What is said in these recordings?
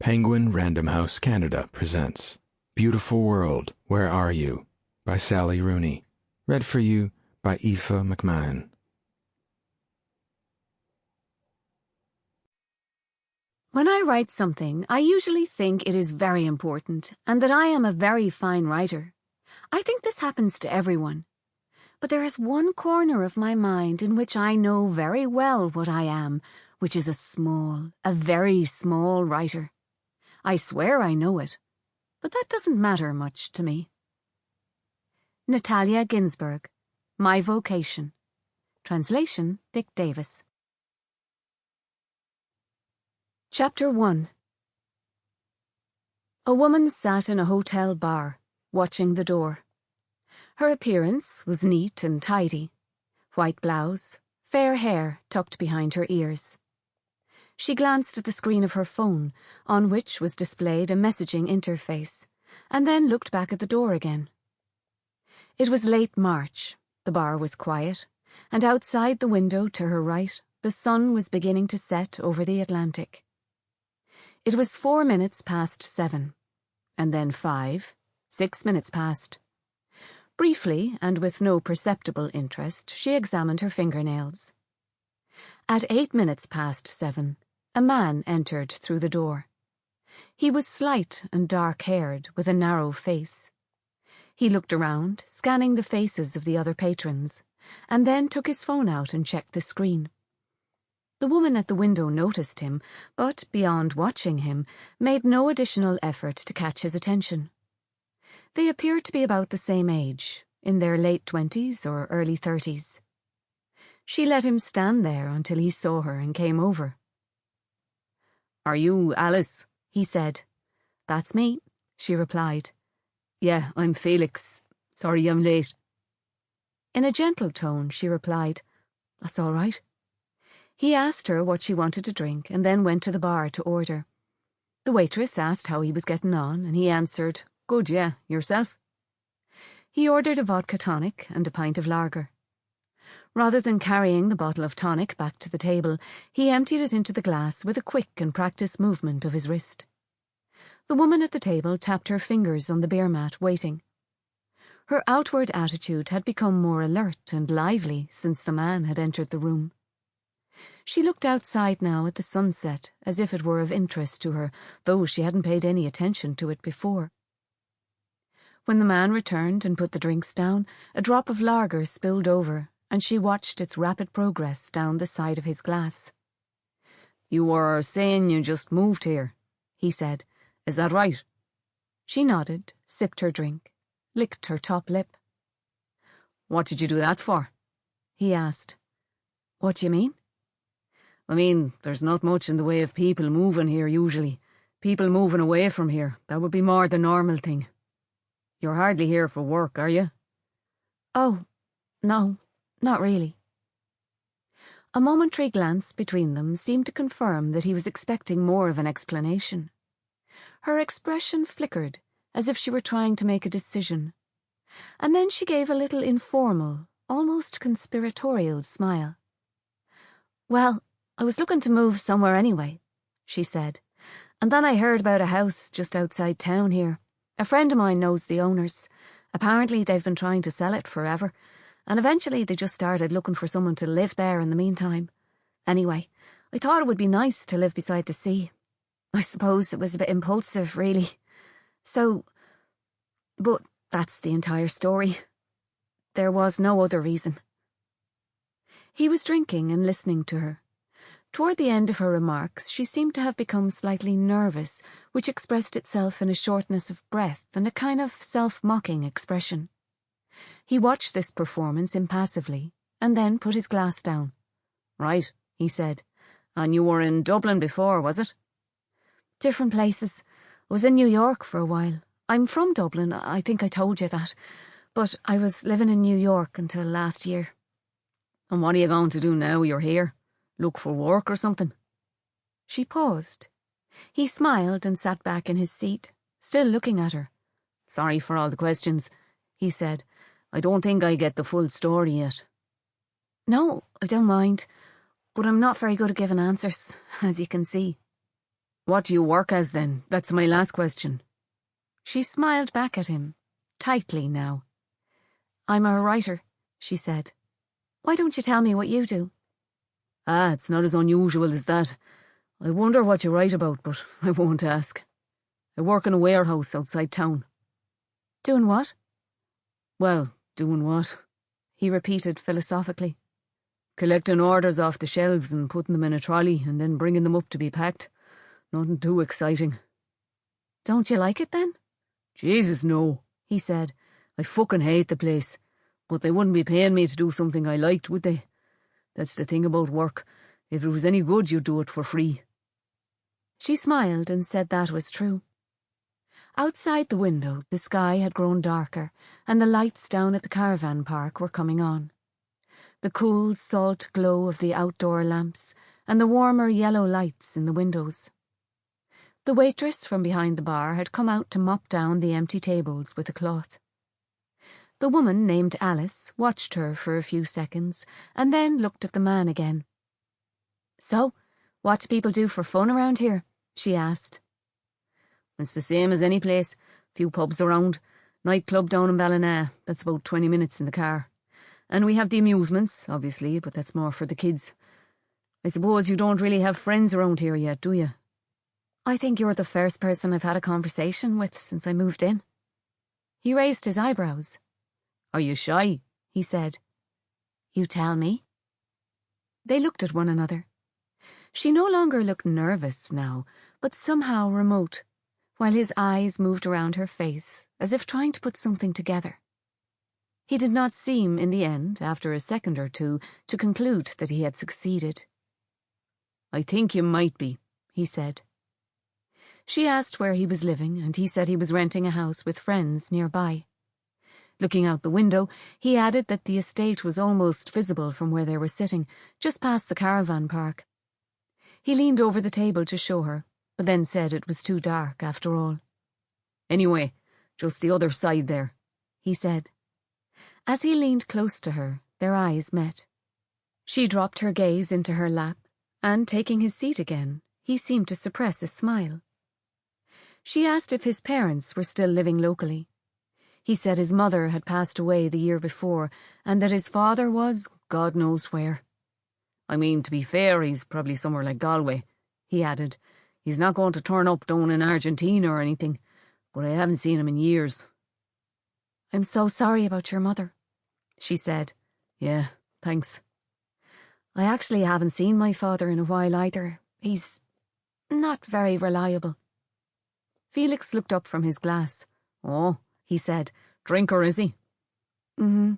Penguin Random House Canada presents Beautiful World, Where Are You? By Sally Rooney. Read for you by Aoife Mcmahon. When I write something, I usually think it is very important and that I am a very fine writer. I think this happens to everyone. But there is one corner of my mind in which I know very well what I am, which is a very small writer. I swear I know it, but that doesn't matter much to me. Natalia Ginsburg, My Vocation. Translation, Dick Davis. Chapter 1. A woman sat in a hotel bar, watching the door. Her appearance was neat and tidy. White blouse, fair hair tucked behind her ears. She glanced at the screen of her phone, on which was displayed a messaging interface, and then looked back at the door again. It was late March, the bar was quiet, and outside the window to her right, the sun was beginning to set over the Atlantic. It was 4 minutes past 7, and then 5, 6 minutes past. Briefly, and with no perceptible interest, she examined her fingernails. At 8 minutes past 7, a man entered through the door. He was slight and dark-haired, with a narrow face. He looked around, scanning the faces of the other patrons, and then took his phone out and checked the screen. The woman at the window noticed him, but, beyond watching him, made no additional effort to catch his attention. They appeared to be about the same age, in their late 20s or early 30s. She let him stand there until he saw her and came over. "Are you Alice?" he said. "That's me," she replied. "Yeah, I'm Felix. Sorry I'm late." In a gentle tone, she replied, "That's all right." He asked her what she wanted to drink and then went to the bar to order. The waitress asked how he was getting on, and he answered, "Good, yeah, yourself?" He ordered a vodka tonic and a pint of lager. Rather than carrying the bottle of tonic back to the table, he emptied it into the glass with a quick and practiced movement of his wrist. The woman at the table tapped her fingers on the beer mat, waiting. Her outward attitude had become more alert and lively since the man had entered the room. She looked outside now at the sunset as if it were of interest to her, though she hadn't paid any attention to it before. When the man returned and put the drinks down, a drop of lager spilled over, and she watched its rapid progress down the side of his glass. "You were saying you just moved here," he said. "Is that right?" She nodded, sipped her drink, licked her top lip. "What did you do that for?" he asked. "What do you mean?" "I mean, there's not much in the way of people moving here usually. People moving away from here, that would be more the normal thing. You're hardly here for work, are you?" "Oh, no, not really." A momentary glance between them seemed to confirm that he was expecting more of an explanation. Her expression flickered, as if she were trying to make a decision, and then she gave a little informal, almost conspiratorial smile. "Well, I was looking to move somewhere anyway," she said, "and then I heard about a house just outside town here. A friend of mine knows the owners. Apparently they've been trying to sell it forever, and eventually they just started looking for someone to live there in the meantime. Anyway, I thought it would be nice to live beside the sea. I suppose it was a bit impulsive, really. But that's the entire story. There was no other reason." He was drinking and listening to her. Toward the end of her remarks, she seemed to have become slightly nervous, which expressed itself in a shortness of breath and a kind of self-mocking expression. He watched this performance impassively, and then put his glass down. "Right," he said. "And you were in Dublin before, was it?" "Different places. I was in New York for a while. I'm from Dublin, I think I told you that, but I was living in New York until last year." "And what are you going to do now you're here? Look for work or something?" She paused. He smiled and sat back in his seat, still looking at her. "Sorry for all the questions," he said. "I don't think I get the full story yet." "No, I don't mind, but I'm not very good at giving answers, as you can see." What do you work as, then? That's my last question. She smiled back at him, tightly now. I'm a writer, she said. Why don't you tell me what you do? It's not as unusual as that. I wonder what you write about, but I won't ask. I work in a warehouse outside town. Doing what? Well, doing what? He repeated philosophically. Collecting orders off the shelves and putting them in a trolley and then bringing them up to be packed. Nothing too exciting. Don't you like it then? Jesus, no, he said. I fucking hate the place. But they wouldn't be paying me to do something I liked, would they? That's the thing about work. If it was any good, you'd do it for free. She smiled and said that was true. Outside the window, the sky had grown darker, and the lights down at the caravan park were coming on. The cool, salt glow of the outdoor lamps, and the warmer yellow lights in the windows. The waitress from behind the bar had come out to mop down the empty tables with a cloth. The woman, named Alice, watched her for a few seconds, and then looked at the man again. So, what do people do for fun around here? She asked. It's the same as any place. Few pubs around. Nightclub down in Ballina. That's about 20 minutes in the car. And we have the amusements, obviously, but that's more for the kids. I suppose you don't really have friends around here yet, do you? I think you're the first person I've had a conversation with since I moved in. He raised his eyebrows. Are you shy? He said. You tell me. They looked at one another. She no longer looked nervous now, but somehow remote, while his eyes moved around her face, as if trying to put something together. He did not seem, in the end, after a second or two, to conclude that he had succeeded. I think you might be, he said. She asked where he was living, and he said he was renting a house with friends nearby. Looking out the window, he added that the estate was almost visible from where they were sitting, just past the caravan park. He leaned over the table to show her, but then said it was too dark after all. Anyway, just the other side there, he said. As he leaned close to her, their eyes met. She dropped her gaze into her lap, and taking his seat again, he seemed to suppress a smile. She asked if his parents were still living locally. He said his mother had passed away the year before, and that his father was God knows where. I mean, to be fair, he's probably somewhere like Galway, he added. He's not going to turn up down in Argentina or anything, but I haven't seen him in years. I'm so sorry about your mother, she said. Yeah, thanks. I actually haven't seen my father in a while either. He's not very reliable. Felix looked up from his glass. Oh, he said. Drinker, is he? Mm-hmm.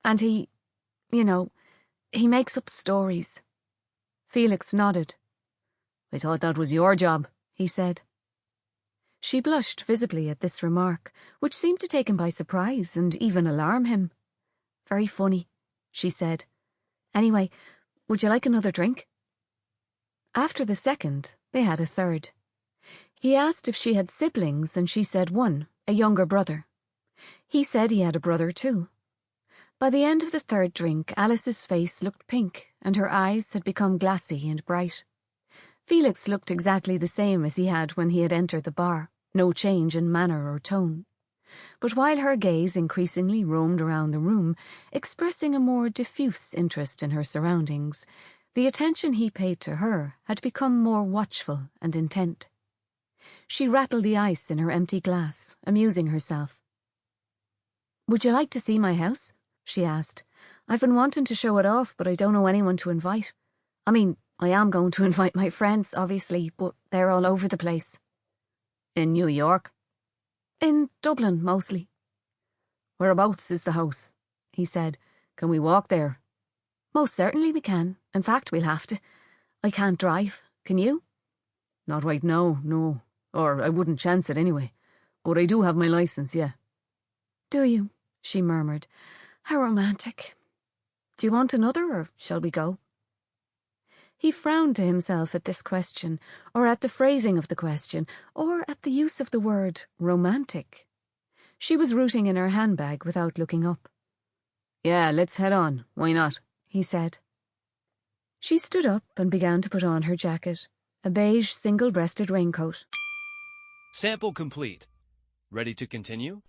And he makes up stories. Felix nodded. I thought that was your job, he said. She blushed visibly at this remark, which seemed to take him by surprise and even alarm him. Very funny, she said. Anyway, would you like another drink? After the second, they had a third. He asked if she had siblings, and she said one, a younger brother. He said he had a brother too. By the end of the third drink, Alice's face looked pink, and her eyes had become glassy and bright. Felix looked exactly the same as he had when he had entered the bar, no change in manner or tone. But while her gaze increasingly roamed around the room, expressing a more diffuse interest in her surroundings, the attention he paid to her had become more watchful and intent. She rattled the ice in her empty glass, amusing herself. Would you like to see my house? She asked. I've been wanting to show it off, but I don't know anyone to invite. I mean, I am going to invite my friends, obviously, but they're all over the place. In New York? In Dublin, mostly. Whereabouts is the house? He said. Can we walk there? Most certainly we can. In fact, we'll have to. I can't drive. Can you? Not right now, no. Or I wouldn't chance it anyway. But I do have my licence, yeah. Do you? She murmured. How romantic. Do you want another, or shall we go? He frowned to himself at this question, or at the phrasing of the question, or at the use of the word romantic. She was rooting in her handbag without looking up. Yeah, let's head on. Why not? He said. She stood up and began to put on her jacket, a beige single-breasted raincoat. Sample complete. Ready to continue?